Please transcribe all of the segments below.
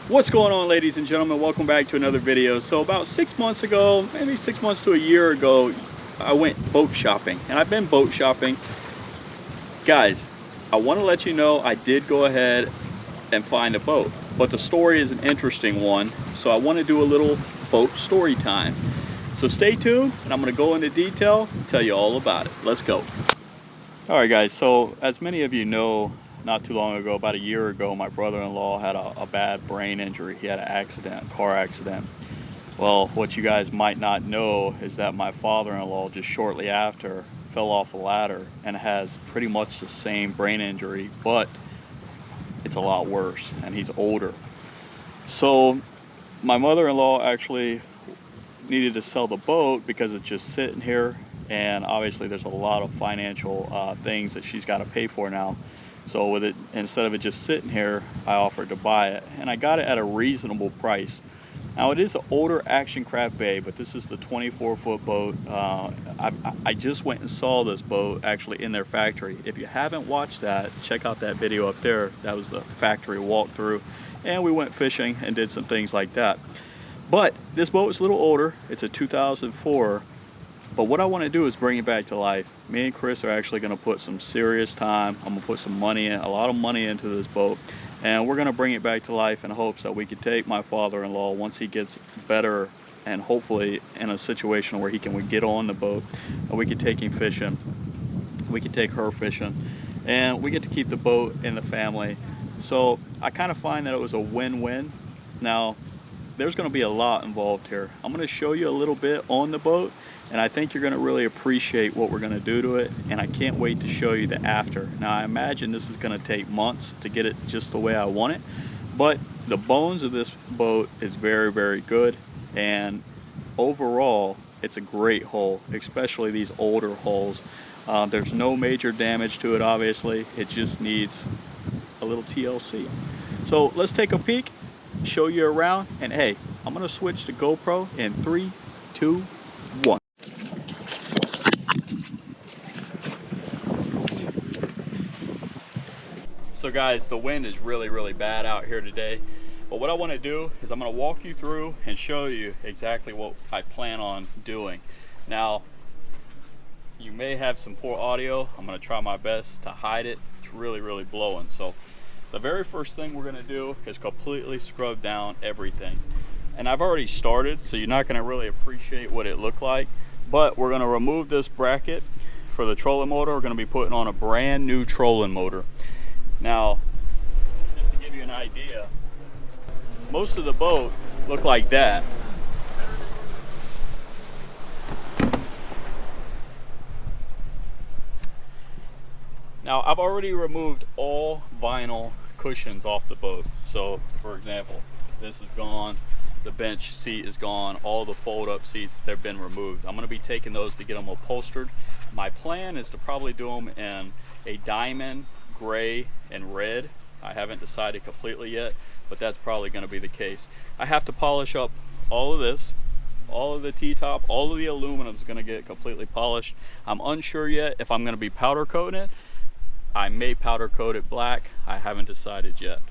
What's going on, ladies and gentlemen? Welcome back to another video. So about 6 months ago, maybe 6 months to a year ago, I went boat shopping, and I've been boat shopping. Guys, I want to let you know I did go ahead and find a boat, but the story is an interesting one, so I want to do a little boat story time. So stay tuned, and I'm going to go into detail and tell you all about it. Let's go. All right, guys, so as many of you know, not too long ago, about a year ago, my brother-in-law had a bad brain injury. He had an accident, a car accident. Well, what you guys might not know is that my father-in-law just shortly after fell off a ladder and has pretty much the same brain injury, but it's a lot worse, and he's older. So my mother-in-law actually needed to sell the boat because it's just sitting here, and obviously there's a lot of financial things that she's got to pay for now. So with it, instead of it just sitting here, I offered to buy it, and I got it at a reasonable price. Now it is an older Action Craft Bay, but this is the 24-foot boat. I just went and saw this boat actually in their factory. If you haven't watched that, check out that video up there. That was the factory walkthrough, and we went fishing and did some things like that. But this boat is a little older. It's a 2004. But what I want to do is bring it back to life. Me and Chris are actually going to put some serious time. I'm going to put some money in, a lot of money into this boat. And we're going to bring it back to life in hopes that we can take my father-in-law once he gets better and hopefully in a situation where he can get on the boat. And we can take him fishing. We can take her fishing. And we get to keep the boat in the family. So I kind of find that it was a win-win. Now, there's going to be a lot involved here. I'm going to show you a little bit on the boat, and I think you're going to really appreciate what we're going to do to it, and I can't wait to show you the after. Now I imagine this is going to take months to get it just the way I want it, but the bones of this boat is very, very good, and overall it's a great hull, especially these older hulls. There's no major damage to it, obviously. It just needs a little TLC. So let's take a peek, show you around, and hey, I'm going to switch to GoPro in 3, 2, 1. So guys, the wind is really, really bad out here today. But what I want to do is I'm going to walk you through and show you exactly what I plan on doing. Now, you may have some poor audio. I'm going to try my best to hide it. It's really, really blowing. So the very first thing we're going to do is completely scrub down everything. And I've already started, so you're not going to really appreciate what it looked like. But we're going to remove this bracket for the trolling motor. We're going to be putting on a brand new trolling motor. Now, just to give you an idea, most of the boat look like that. Now, I've already removed all vinyl cushions off the boat. So, for example, this is gone, the bench seat is gone, all the fold-up seats, they've been removed. I'm going to be taking those to get them upholstered. My plan is to probably do them in a diamond, gray, and red. I haven't decided completely yet, but that's probably going to be the case. I have to polish up all of this. All of the T-top, all of the aluminum is going to get completely polished. I'm unsure yet if I'm going to be powder coating it. I may powder coat it black. I haven't decided yet.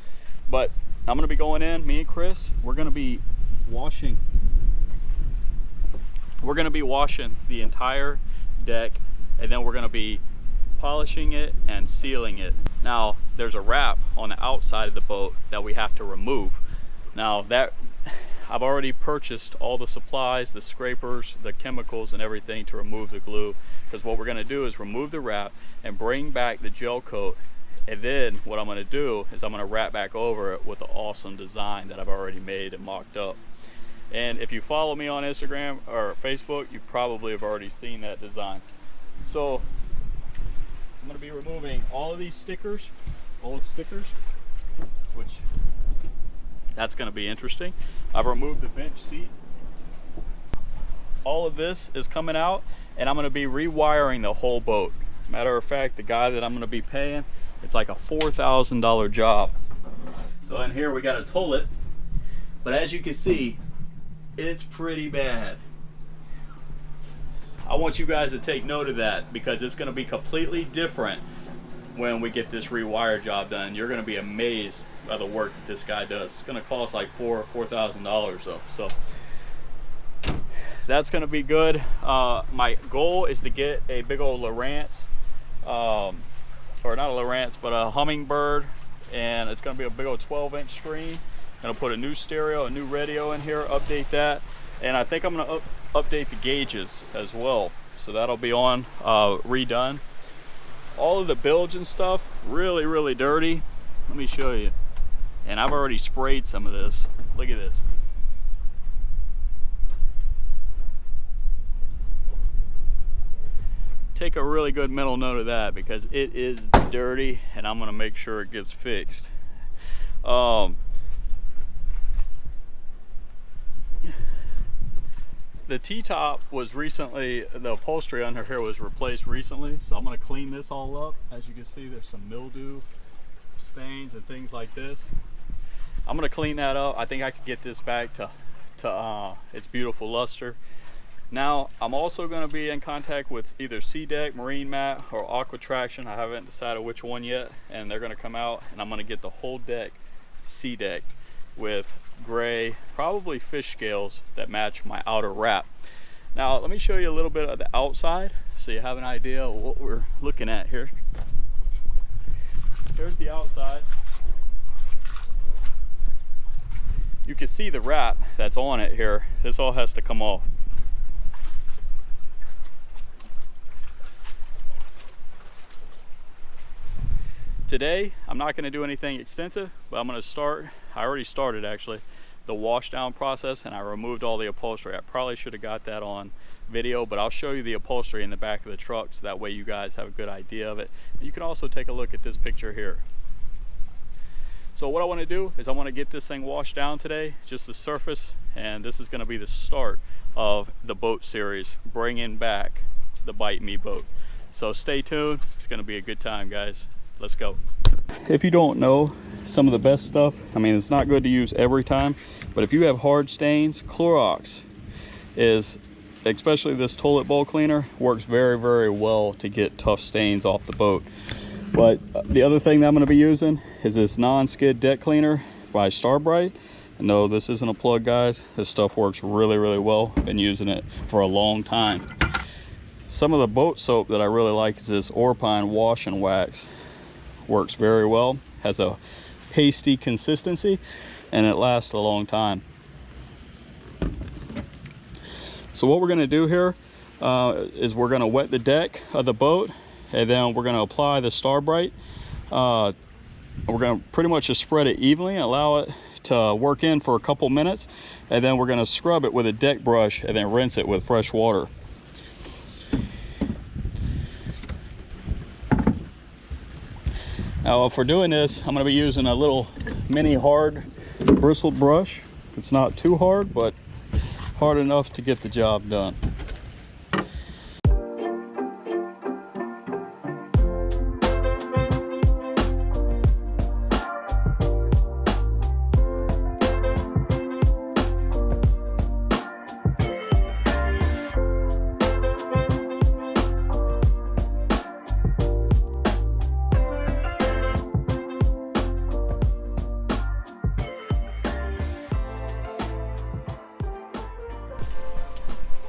But I'm going to be going in, me and Chris, we're going to be washing the entire deck, and then we're going to be polishing it and sealing it. Now, there's a wrap on the outside of the boat that we have to remove. Now, that I've already purchased all the supplies, the scrapers, the chemicals, and everything to remove the glue, because what we're going to do is remove the wrap and bring back the gel coat, and then what I'm going to do is I'm going to wrap back over it with the awesome design that I've already made and mocked up. And if you follow me on Instagram or Facebook, you probably have already seen that design. So I'm going to be removing all of these stickers, old stickers, which that's going to be interesting. I've removed the bench seat. All of this is coming out, and I'm going to be rewiring the whole boat. Matter of fact, the guy that I'm going to be paying, it's like a $4,000 job. So in here we got a toilet, but as you can see, it's pretty bad. I want you guys to take note of that, because it's going to be completely different when we get this rewire job done. You're going to be amazed by the work that this guy does. It's going to cost like $4,000 though. So that's going to be good. My goal is to get a big old Lowrance, or not a Lowrance, but a Hummingbird, and it's going to be a big old 12-inch screen. Going to put a new stereo, a new radio in here, update that, and I think I'm going to update the gauges as well. So that'll be on redone. All of the bilge and stuff really, really dirty. Let me show you. And I've already sprayed some of this. Look at this. Take a really good mental note of that because it is dirty, and I'm going to make sure it gets fixed. The T-top was recently, the upholstery under here was replaced recently, so I'm going to clean this all up. As you can see, there's some mildew stains and things like this. I'm going to clean that up. I think I could get this back to its beautiful luster. Now, I'm also going to be in contact with either Sea-Deck, Marine Mat, or Aqua Traction. I haven't decided which one yet, and they're going to come out, and I'm going to get the whole deck Sea-Decked with gray, probably fish scales that match my outer wrap. Now, let me show you a little bit of the outside so you have an idea of what we're looking at here. Here's the outside. You can see the wrap that's on it here. This all has to come off. Today, I'm not going to do anything extensive, but I'm going to start, I already started actually, the wash down process, and I removed all the upholstery. I probably should have got that on video, but I'll show you the upholstery in the back of the truck so that way you guys have a good idea of it. And you can also take a look at this picture here. So what I want to do is I want to get this thing washed down today, just the surface, and this is going to be the start of the boat series, bringing back the Bite Me boat. So stay tuned, it's going to be a good time, guys. Let's go. If you don't know some of the best stuff, I mean, it's not good to use every time, but if you have hard stains, Clorox is, especially this toilet bowl cleaner, works very, very well to get tough stains off the boat. But the other thing that I'm going to be using is this non-skid deck cleaner by Starbright. No, this isn't a plug, guys. This stuff works really, really well. Been using it for a long time. Some of the boat soap that I really like is this Orpine Wash and Wax. Works very well, has a pasty consistency, and it lasts a long time. So what we're going to do here is we're going to wet the deck of the boat, and then we're going to apply the Starbright. We're going to pretty much just spread it evenly, allow it to work in for a couple minutes, and then we're going to scrub it with a deck brush and then rinse it with fresh water. Now, for doing this, I'm going to be using a little mini hard bristled brush. It's not too hard, but hard enough to get the job done.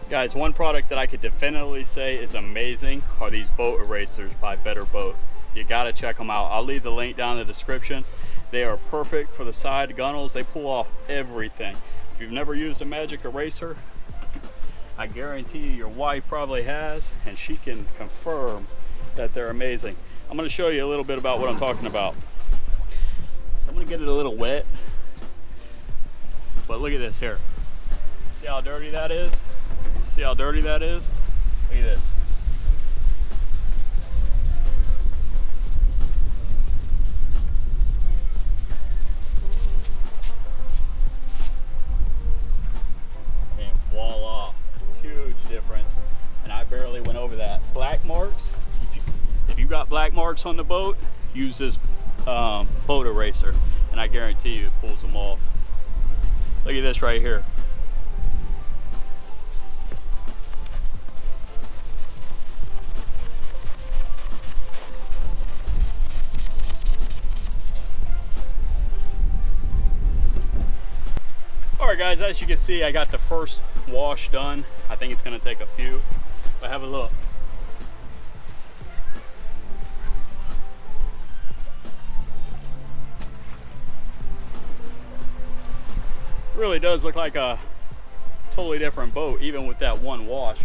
Guys, one product that I could definitively say is amazing are these boat erasers by Better Boat. You gotta check them out. I'll leave the link down in the description. They are perfect for the side gunnels. They pull off everything. If you've never used a magic eraser, I guarantee you your wife probably has, and she can confirm that they're amazing. I'm gonna show you a little bit about what I'm talking about. So I'm gonna get it a little wet, but look at this here. See how dirty that is? See how dirty that is? Look at this. And voila, huge difference. And I barely went over that. Black marks, if you got black marks on the boat, use this boat eraser, and I guarantee you it pulls them off. Look at this right here. All right guys, as you can see, I got the first wash done. I think it's gonna take a few, but have a look. Really does look like a totally different boat, even with that one wash.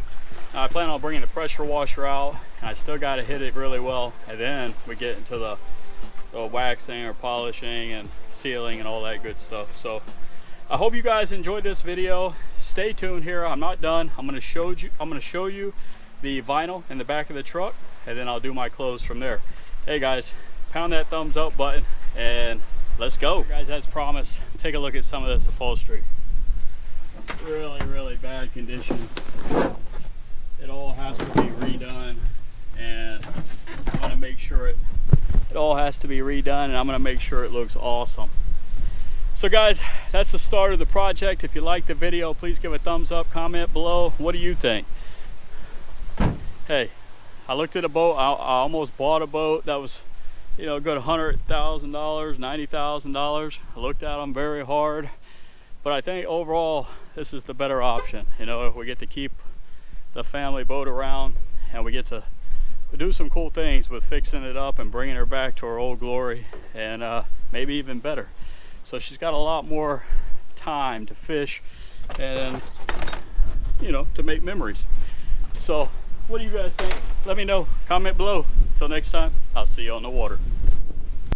Now, I plan on bringing the pressure washer out, and I still got to hit it really well, and then we get into the waxing or polishing and sealing and all that good stuff. So I hope you guys enjoyed this video. Stay tuned here. I'm not done. I'm going to show you the vinyl in the back of the truck, and then I'll do my clothes from there. Hey guys, pound that thumbs up button and let's go. Guys, as promised, take a look at some of this upholstery. Really bad condition. It all has to be redone, and I'm going to make sure it all has to be redone, and I'm going to make sure it looks awesome. So guys, that's the start of the project. If you liked the video, please give a thumbs up, comment below. What do you think? Hey, I looked at a boat. I almost bought a boat that was, you know, a good $100,000, $90,000. I looked at them very hard, but I think overall this is the better option. You know, we get to keep the family boat around, and we get to do some cool things with fixing it up and bringing her back to her old glory, and maybe even better. So she's got a lot more time to fish and, you know, to make memories. So what do you guys think? Let me know, comment below. Until next time, I'll see you on the water.